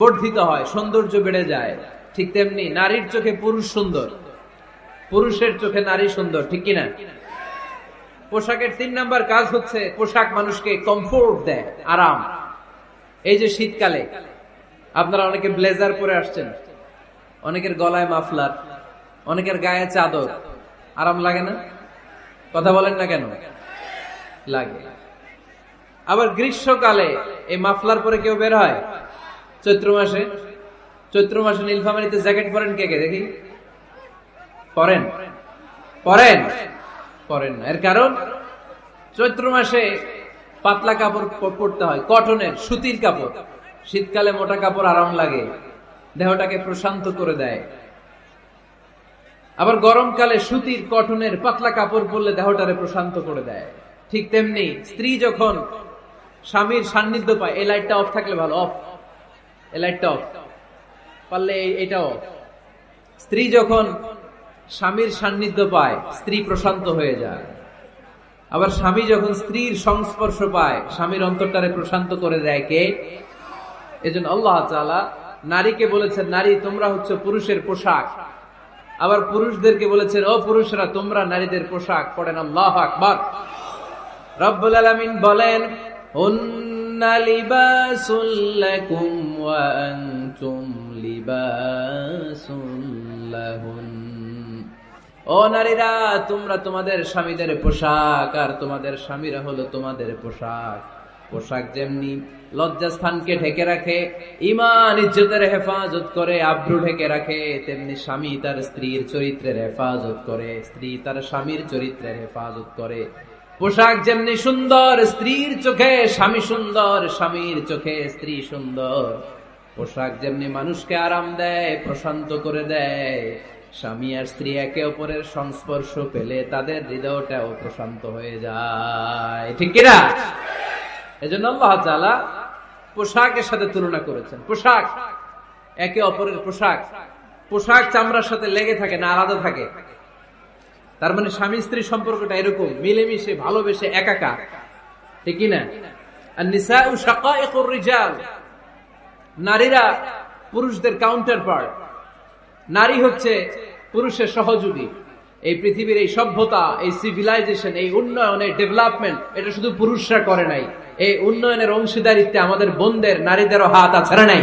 বর্ধিত হয়, সৌন্দর্য বেড়ে যায়। ঠিক তেমনি নারীর চোখে পুরুষ সুন্দর, পুরুষের চোখে নারী সুন্দর, ঠিক কিনা? পোশাকের 3 নাম্বার কাজ হচ্ছে পোশাক মানুষকে কমফোর্ট দেয়, আরাম। এই যে শীতকালে আপনারা অনেকে ব্লেজার পরে আসছেন, অনেকের গলায় মাফলার, অনেকের গায়ে চাদর, আরাম লাগে না? কথা বলেন না কেন? লাগে। আবার গ্রীষ্মকালে এই মাফলার পরে কেউ বের হয়? চৈত্র মাসে নীলফামারীতে জ্যাকেট পরেন কে কে দেখি? পরেন না। এর কারণ চৈত্র মাসে পাতলা কাপড় পরতে হয়, কটনের, সুতির কাপড়। শীতকালে মোটা কাপড় আরাম লাগে, দেহটাকে প্রশান্ত করে দেয়। আবার গরমকালে সুতির, কটনের পাতলা কাপড় পরলে দেহটারে প্রশান্ত করে দেয়। ঠিক তেমনি স্ত্রী যখন স্বামীর সান্নিধ্য পায়, এই লাইটটা অফ থাকলে ভালো, অফ, এই লাইটটা অফ, পারলে এটা অফ। স্ত্রী যখন স্বামীর সান্নিধ্য পায়, স্ত্রী প্রশান্ত হয়ে যায়। আবার স্বামী যখন স্ত্রীর সংস্পর্শ পায়, স্বামীর অন্তরটারে প্রশান্ত করে দেয় কে? এজন্য আল্লাহ তাআলা নারীকে বলেছেন, নারী তোমরা হচ্ছে পুরুষের পোশাক। আবার পুরুষদেরকে বলেছেন, ও পুরুষরা তোমরা নারীদের পোশাক। পড়েন আল্লাহু আকবার। রব্বুল আলামিন বলেন, হুন্না লিবাসুল লাকুম ওয়া আনতুম লিবাসুল লাহুন। ও নারীরা, তোমরা তোমাদের স্বামীদের পোশাক, আর তোমাদের স্বামীরা হলো তোমাদের পোশাক। পোশাক যেমনি লজ্জাস্থানকে ঢেকে রাখে, ঈমান ইজ্জতের হেফাজত করে, আব্রু ঢেকে রাখে, তেমনি স্বামী তার স্ত্রীর চরিত্রের হেফাজত করে, স্ত্রী তার স্বামীর চরিত্রের হেফাজত করে। পোশাক যেমনি সুন্দর, স্ত্রীর চোখে স্বামী সুন্দর, স্বামীর চোখে স্ত্রী সুন্দর। পোশাক যেমনি মানুষকে আরাম দেয়, প্রশান্ত করে দেয়, স্বামী আর স্ত্রী একে অপরের সংস্পর্শ পেলে তাদের হৃদয়টাও প্রশান্ত হয়ে যায়, ঠিক কিনা? এজন্য আল্লাহ তাআলা পোশাকের সাথে তুলনা করেছেন। পোশাক একে অপরের পোশাক চামড়ার সাথে লেগে থাকে না, আলাদা থাকে। তার মানে স্বামী স্ত্রী সম্পর্কটা এরকম মিলেমিশে ভালোবেসে একাকার, ঠিক কিনা? আর নিসাউ শাকাইকুর রিজাল, নারীরা পুরুষদের কাউন্টার পার্ট। নারী হচ্ছে পুরুষের সহযোগী। এই পৃথিবীর এই সভ্যতা, এই সিভিলাইজেশন, এই উন্নয়ন, এই ডেভেলপমেন্ট, এটা শুধু পুরুষরা করে নাই। এই উন্নয়নের অংশীদারিত্বে আমাদের বোনদের, নারীদেরও হাত আছে না নাই?